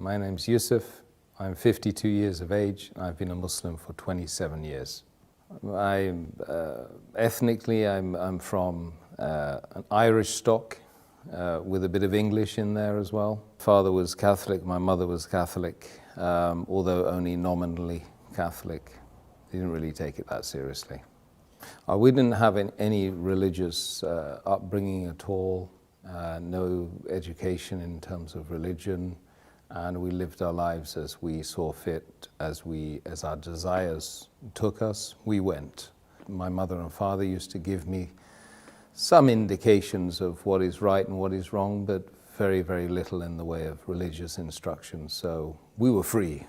My name's Yusuf. I'm 52 years of age, and I've been a Muslim for 27 years. Ethnically, I'm from an Irish stock with a bit of English in there as well. Father was Catholic, my mother was Catholic, although only nominally Catholic. They didn't really take it that seriously. We didn't have any religious upbringing at all, no education in terms of religion, and we lived our lives as we saw fit, as our desires took us, we went. My mother and father used to give me some indications of what is right and what is wrong, but very, very little in the way of religious instruction, so we were free.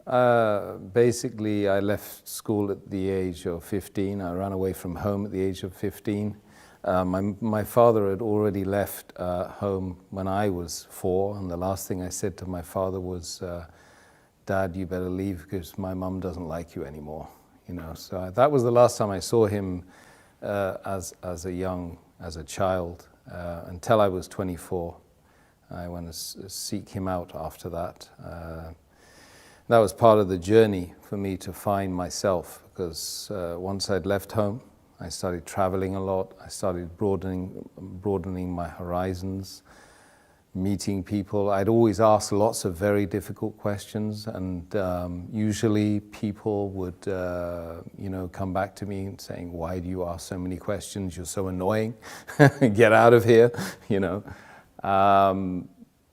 Basically, I left school at the age of 15. I ran away from home at the age of 15. My father had already left home when I was 4, and the last thing I said to my father was, "Dad, you better leave because my mum doesn't like you anymore." You know, so that was the last time I saw him as a child until I was 24. I went to seek him out after that. That was part of the journey for me to find myself, because once I'd left home, I started traveling a lot. I started broadening my horizons, meeting people. I'd always ask lots of very difficult questions, and usually people would, come back to me saying, "Why do you ask so many questions? You're so annoying. Get out of here," you know.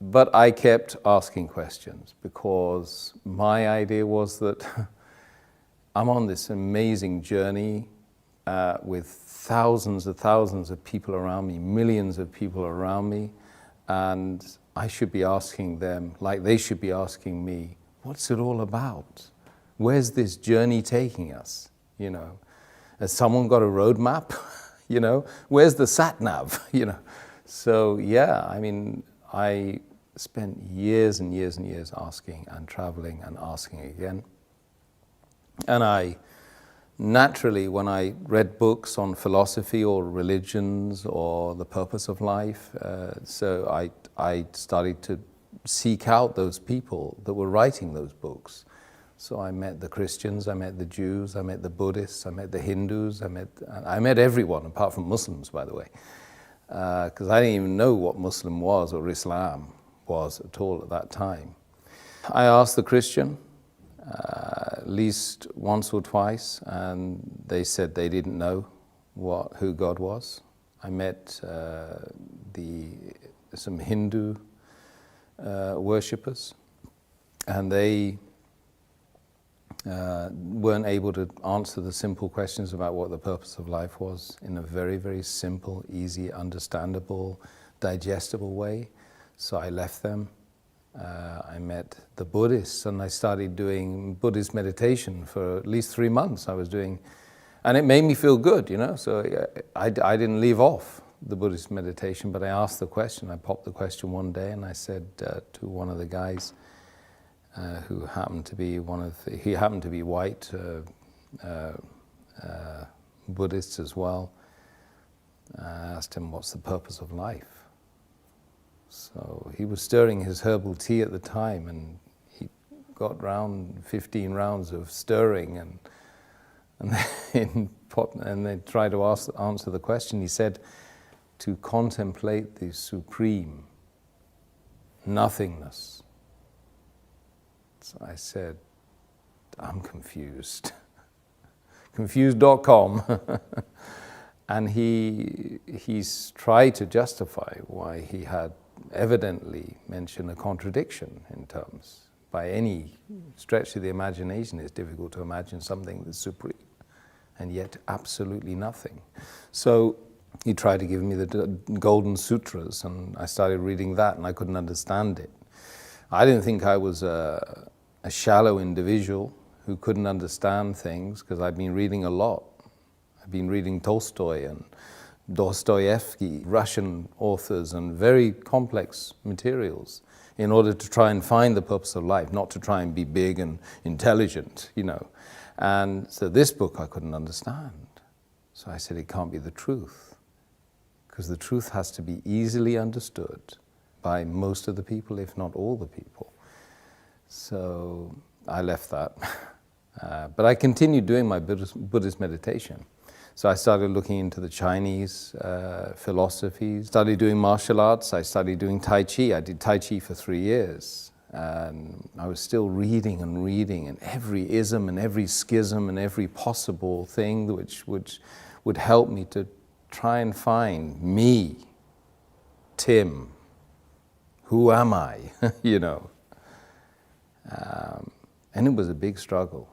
But I kept asking questions because my idea was that I'm on this amazing journey with thousands of people around me, millions of people around me, and I should be asking them, like they should be asking me, what's it all about? Where's this journey taking us? You know, has someone got a roadmap? You know, where's the sat-nav? You know, so yeah, I mean, I spent years and years and years asking and traveling and asking again. And I naturally, when I read books on philosophy or religions or the purpose of life, so I started to seek out those people that were writing those books. So I met the Christians, I met the Jews, I met the Buddhists, I met the Hindus, I met everyone apart from Muslims, by the way, because I didn't even know what Muslim was or Islam was at all at that time. I asked the Christian at least once or twice, and they said they didn't know who God was. I met some Hindu worshippers, and they weren't able to answer the simple questions about what the purpose of life was in a very, very simple, easy, understandable, digestible way. So I left them. I met the Buddhists, and I started doing Buddhist meditation for at least 3 months. I was doing, and it made me feel good, you know. So I didn't leave off the Buddhist meditation, but I asked the question. I popped the question one day, and I said to one of the guys who happened to be he happened to be white, Buddhist as well. I asked him, "What's the purpose of life?" So he was stirring his herbal tea at the time, and he got round 15 rounds of stirring, and they tried to answer the question. He said, "To contemplate the supreme nothingness." So I said, "I'm confused." Confused.com. And he's tried to justify why he had evidently mentioned a contradiction in terms. By any stretch of the imagination, it's difficult to imagine something that's supreme and yet absolutely nothing. So he tried to give me the Golden Sutras, and I started reading that, and I couldn't understand it. I didn't think I was a shallow individual who couldn't understand things, because I've been reading a lot. I've been reading Tolstoy and Dostoevsky, Russian authors, and very complex materials in order to try and find the purpose of life, not to try and be big and intelligent, you know. And so this book I couldn't understand. So I said, it can't be the truth, because the truth has to be easily understood by most of the people, if not all the people. So I left that. But I continued doing my Buddhist meditation. So I started looking into the Chinese philosophies, started doing martial arts, I started doing Tai Chi. I did Tai Chi for 3 years. And I was still reading and every ism and every schism and every possible thing which would help me to try and find me, Tim, who am I, you know. And it was a big struggle,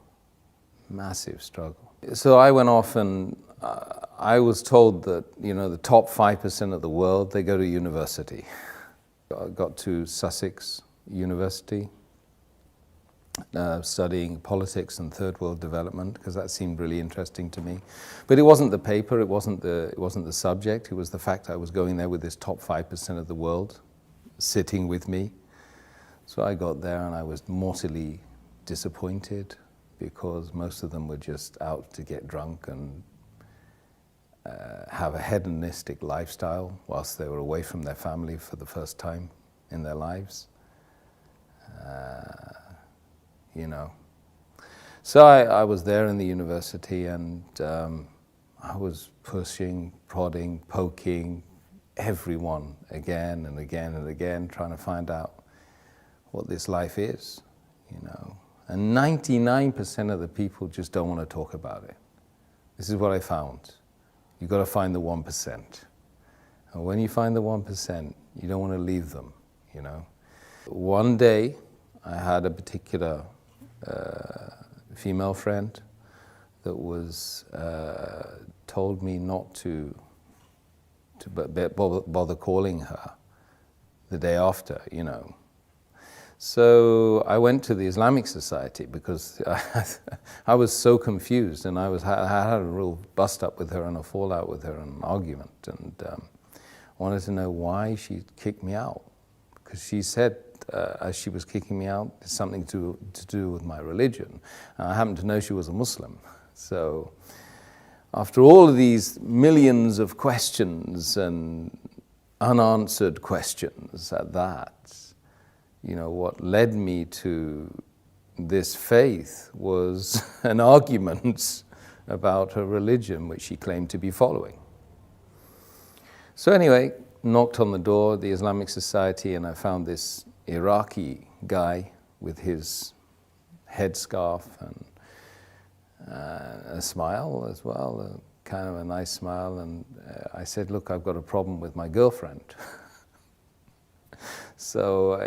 massive struggle. So I went off and I was told that, you know, the top 5% of the world, they go to university. I got to Sussex University, studying politics and third world development, because that seemed really interesting to me. But it wasn't the paper, it wasn't the subject, it was the fact I was going there with this top 5% of the world sitting with me. So I got there and I was mortally disappointed because most of them were just out to get drunk and have a hedonistic lifestyle whilst they were away from their family for the first time in their lives. You know. So I was there in the university and I was pushing, prodding, poking everyone again and again and again, trying to find out what this life is, you know. And 99% of the people just don't want to talk about it. This is what I found. You've got to find the 1%. And when you find the 1%, you don't want to leave them, you know. One day, I had a particular female friend that was told me not to bother calling her the day after, you know. So I went to the Islamic Society because I was so confused, and I had a real bust up with her and a fallout with her and an argument, and wanted to know why she kicked me out. Because she said, as she was kicking me out, it's something to do with my religion. And I happened to know she was a Muslim. So after all of these millions of questions and unanswered questions at that, you know, what led me to this faith was an argument about her religion, which she claimed to be following. So anyway, knocked on the door of the Islamic Society, and I found this Iraqi guy with his headscarf and a smile as well, kind of a nice smile. And I said, look, I've got a problem with my girlfriend. So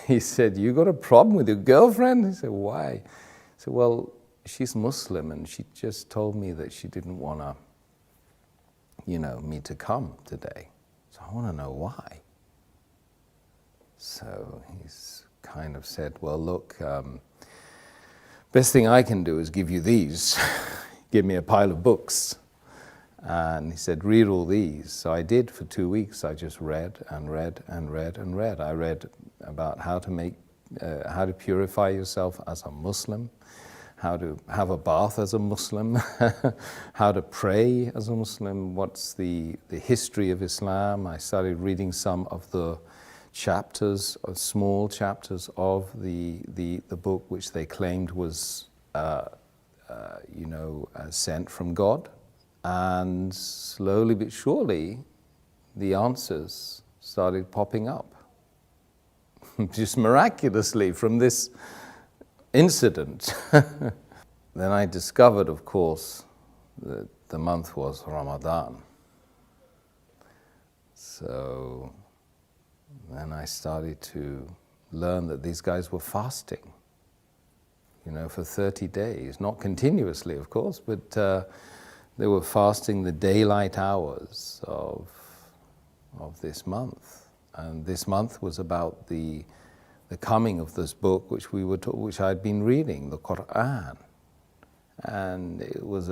he said, you got a problem with your girlfriend? He said, why? I said, well, she's Muslim, and she just told me that she didn't want to, you know, me to come today. So I want to know why. So he's kind of said, well, look, best thing I can do is give you these. Give me a pile of books. And he said, read all these. So I did for 2 weeks. I just read and read and read and read. I read about how to purify yourself as a Muslim, how to have a bath as a Muslim, how to pray as a Muslim, what's the history of Islam. I started reading some of the chapters, small chapters of the book, which they claimed was, you know, sent from God. And slowly but surely, the answers started popping up. Just miraculously from this incident. Then I discovered, of course, that the month was Ramadan. So then I started to learn that these guys were fasting, you know, for 30 days. Not continuously, of course, but they were fasting the daylight hours of this month. And this month was about the coming of this book which I'd been reading, the Quran. And it was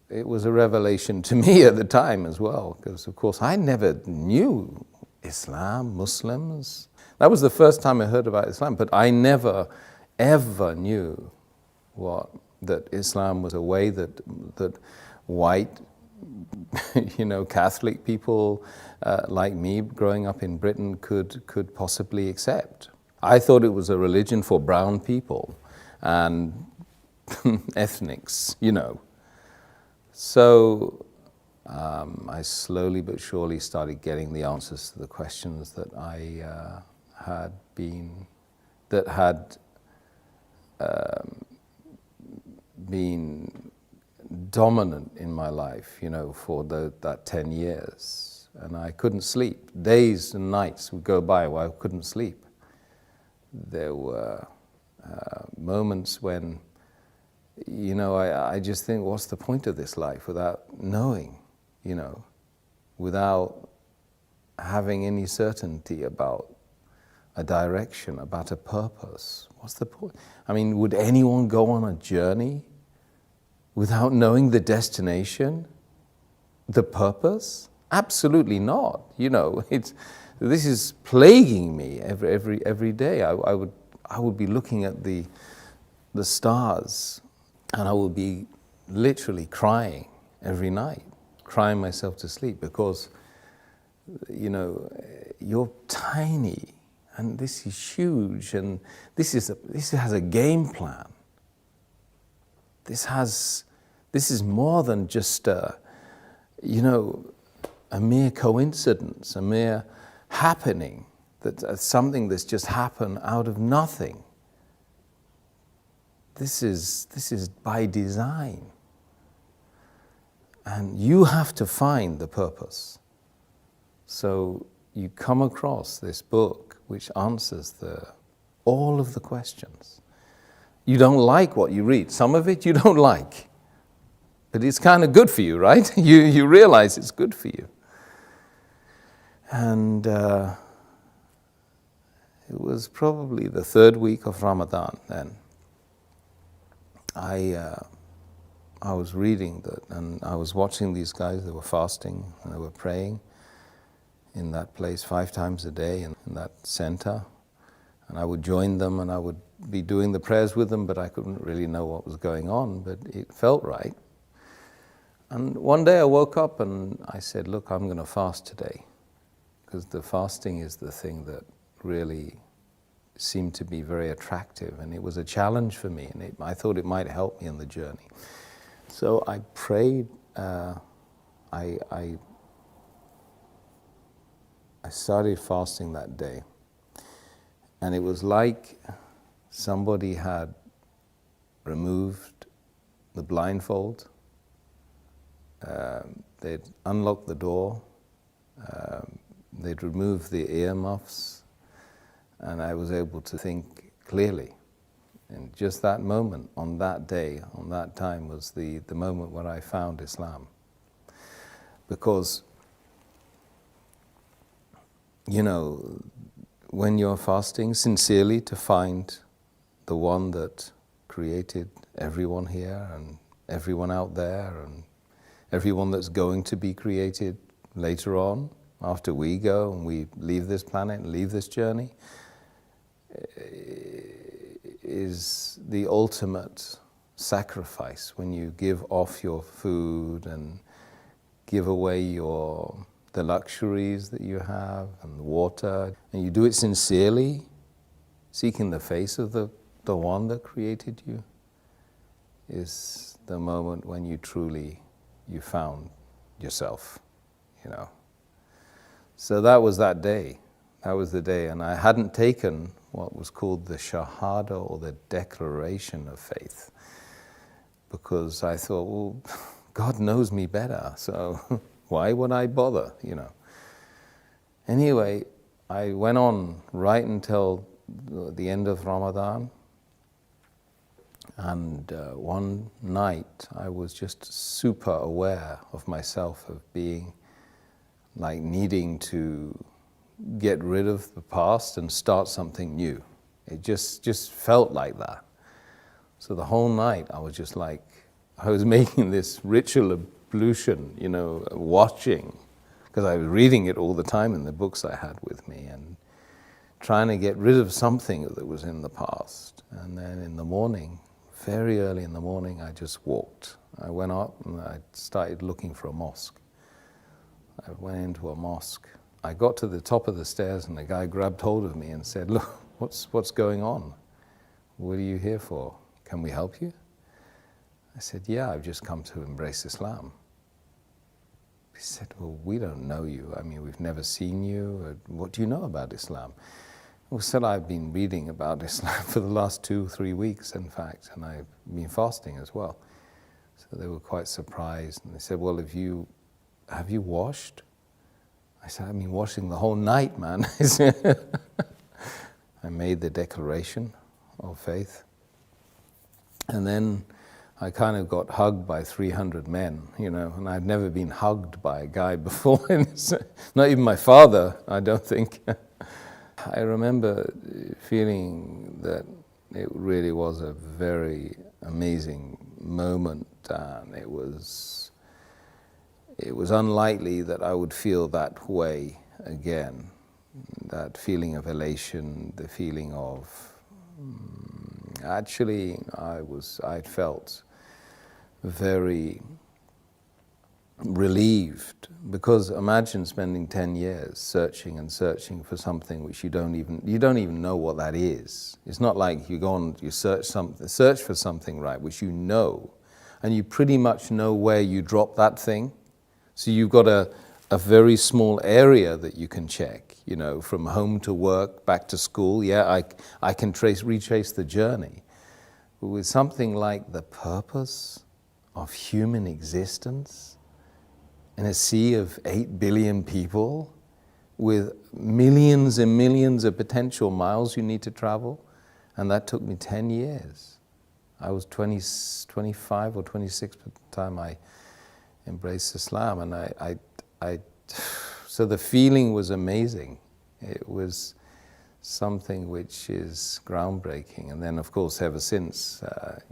it was a revelation to me at the time as well, because of course I never knew Islam, Muslims. That was the first time I heard about Islam, but I never ever knew that Islam was a way that white, you know, Catholic people like me, growing up in Britain, could possibly accept. I thought it was a religion for brown people and ethnics, you know. So I slowly but surely started getting the answers to the questions that I had been dominant in my life, you know, for that 10 years. And I couldn't sleep. Days and nights would go by where I couldn't sleep. There were moments when, you know, I just think, what's the point of this life without knowing, you know, without having any certainty about a direction, about a purpose? What's the point? I mean, would anyone go on a journey without knowing the destination, the purpose? Absolutely not. You know, this is plaguing me every day. I would be looking at the stars, and I would be literally crying every night, crying myself to sleep, because, you know, you're tiny, and this is huge, and this has a game plan. This is more than just you know, a mere coincidence, a mere happening, that's something that's just happened out of nothing. This is by design. And you have to find the purpose. So you come across this book which answers all of the questions. You don't like what you read. Some of it you don't like. But it's kind of good for you, right? You realize it's good for you. And it was probably the third week of Ramadan then. I was reading that, and I was watching these guys. They were fasting and they were praying in that place 5 times a day in that center. And I would join them and I would be doing the prayers with them, but I couldn't really know what was going on, but it felt right. And one day I woke up and I said, look, I'm going to fast today, because the fasting is the thing that really seemed to be very attractive, and it was a challenge for me, and I thought it might help me in the journey. So I prayed, I started fasting that day, and it was like somebody had removed the blindfold, they'd unlocked the door, they'd removed the earmuffs, and I was able to think clearly. And just that moment, on that day, on that time, was the moment when I found Islam. Because, you know, when you're fasting sincerely to find the one that created everyone here and everyone out there and everyone that's going to be created later on, after we go and we leave this planet and leave this journey, is the ultimate sacrifice, when you give off your food and give away the luxuries that you have and the water, and you do it sincerely, seeking the face of the one that created you, is the moment when you found yourself, you know. So that was that day. That was the day, and I hadn't taken what was called the Shahada, or the declaration of faith, because I thought, well, God knows me better, so why would I bother, you know? Anyway, I went on right until the end of Ramadan, and one night I was just super aware of myself, of being like needing to get rid of the past and start something new. It just felt like that. So the whole night I was just like, I was making this ritual ablution, you know, watching, because I was reading it all the time in the books I had with me, and trying to get rid of something that was in the past. And then in the morning, very early in the morning, I just walked. I went up and I started looking for a mosque. I went into a mosque. I got to the top of the stairs and the guy grabbed hold of me and said, look, what's going on? What are you here for? Can we help you? I said, yeah, I've just come to embrace Islam. He said, well, we don't know you. I mean, we've never seen you. What do you know about Islam? I said, I've been reading about Islam for the last 2-3 weeks, in fact, and I've been fasting as well. So they were quite surprised, and they said, well, have you washed? I said, I've been washing the whole night, man. I made the declaration of faith. And then I kind of got hugged by 300 men, you know, and I'd never been hugged by a guy before. Not even my father, I don't think. I remember feeling that it really was a very amazing moment, and it was unlikely that I would feel that way again. That feeling of elation, the feeling of, actually I felt very relieved, because imagine spending 10 years searching and searching for something which you don't even know what that is. It's not like you go on, you search for something, right, which you know, and you pretty much know where you drop that thing. So you've got a very small area that you can check, you know, from home to work, back to school. Yeah, I can retrace the journey. But with something like the purpose of human existence, in a sea of 8 billion people, with millions and millions of potential miles you need to travel, and that took me 10 years. I was 25 or 26 by the time I embraced Islam, and so the feeling was amazing. It was something which is groundbreaking. And then, of course, ever since,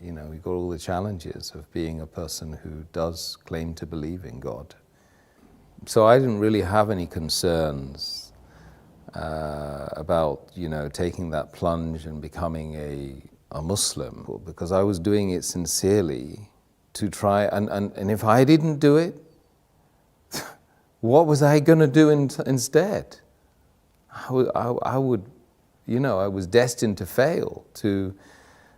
you know, we've got all the challenges of being a person who does claim to believe in God. So I didn't really have any concerns about, you know, taking that plunge and becoming a Muslim, because I was doing it sincerely to try, and if I didn't do it, what was I going to do instead? I would, you know, I was destined to fail, to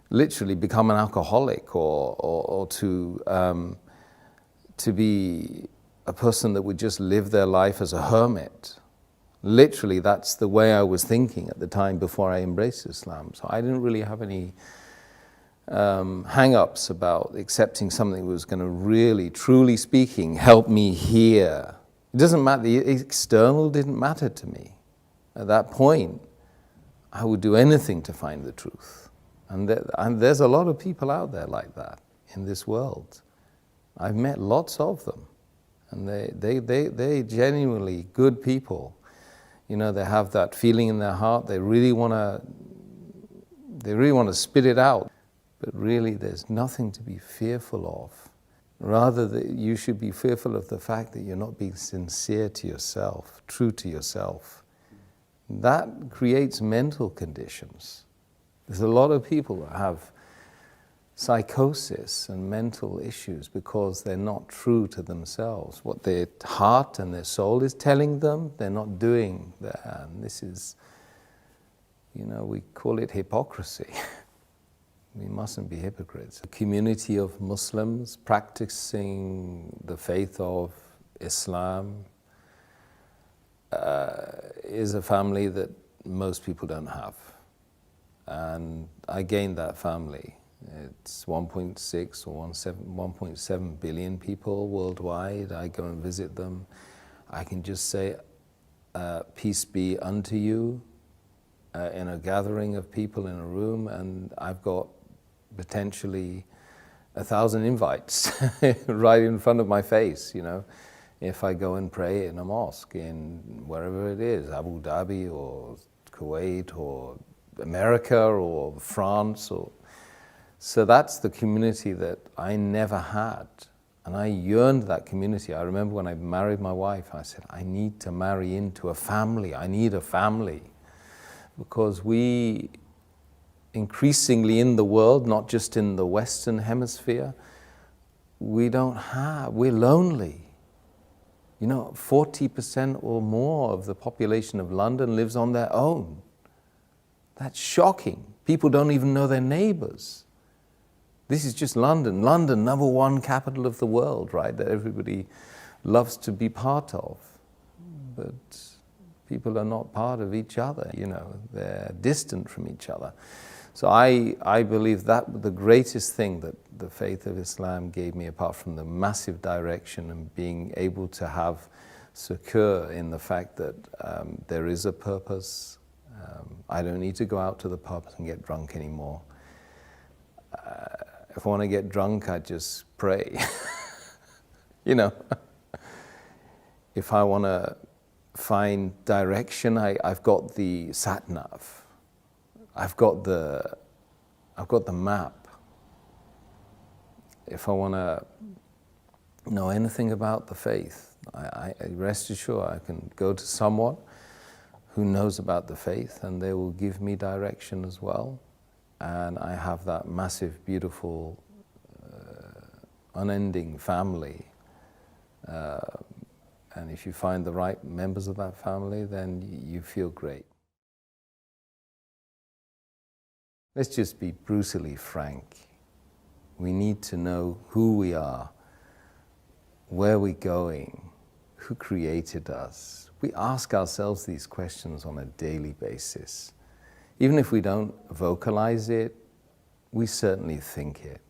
literally become an alcoholic, or to be a person that would just live their life as a hermit. Literally, that's the way I was thinking at the time before I embraced Islam. So I didn't really have any hang-ups about accepting something that was going to really, truly speaking, help me here. It doesn't matter, the external didn't matter to me. At that point, I would do anything to find the truth. And there's a lot of people out there like that in this world. I've met lots of them. And they genuinely good people. You know, they have that feeling in their heart. They really want to spit it out. But really, there's nothing to be fearful of. Rather, that you should be fearful of the fact that you're not being sincere to yourself, true to yourself. That creates mental conditions. There's a lot of people that have psychosis and mental issues because they're not true to themselves. What their heart and their soul is telling them, they're not doing that. And this is, you know, we call it hypocrisy. We mustn't be hypocrites. A community of Muslims practicing the faith of Islam is a family that most people don't have. And I gained that family. It's 1.6 or 1.7 billion people worldwide. I go and visit them. I can just say, peace be unto you, in a gathering of people in a room, and I've got potentially 1,000 invites right in front of my face, you know. If I go and pray in a mosque in wherever it is, Abu Dhabi or Kuwait or America or France, or so that's the community that I never had. And I yearned that community. I remember when I married my wife, I said, I need to marry into a family. I need a family. Because we increasingly in the world, not just in the Western hemisphere, we're lonely. You know, 40% or more of the population of London lives on their own. That's shocking. People don't even know their neighbors. This is just London. London, #1 capital of the world, right? That everybody loves to be part of. But people are not part of each other, you know. They're distant from each other. So I believe that the greatest thing that the faith of Islam gave me, apart from the massive direction and being able to have secure in the fact that there is a purpose. I don't need to go out to the pub and get drunk anymore. If I want to get drunk, I just pray. You know, if I want to find direction, I've got the sat-nav. I've got the map. If I want to know anything about the faith, I rest assured I can go to someone who knows about the faith, and they will give me direction as well. And I have that massive, beautiful, unending family. And if you find the right members of that family, then you feel great. Let's just be brutally frank. We need to know who we are, where we're going, who created us. We ask ourselves these questions on a daily basis. Even if we don't vocalize it, we certainly think it.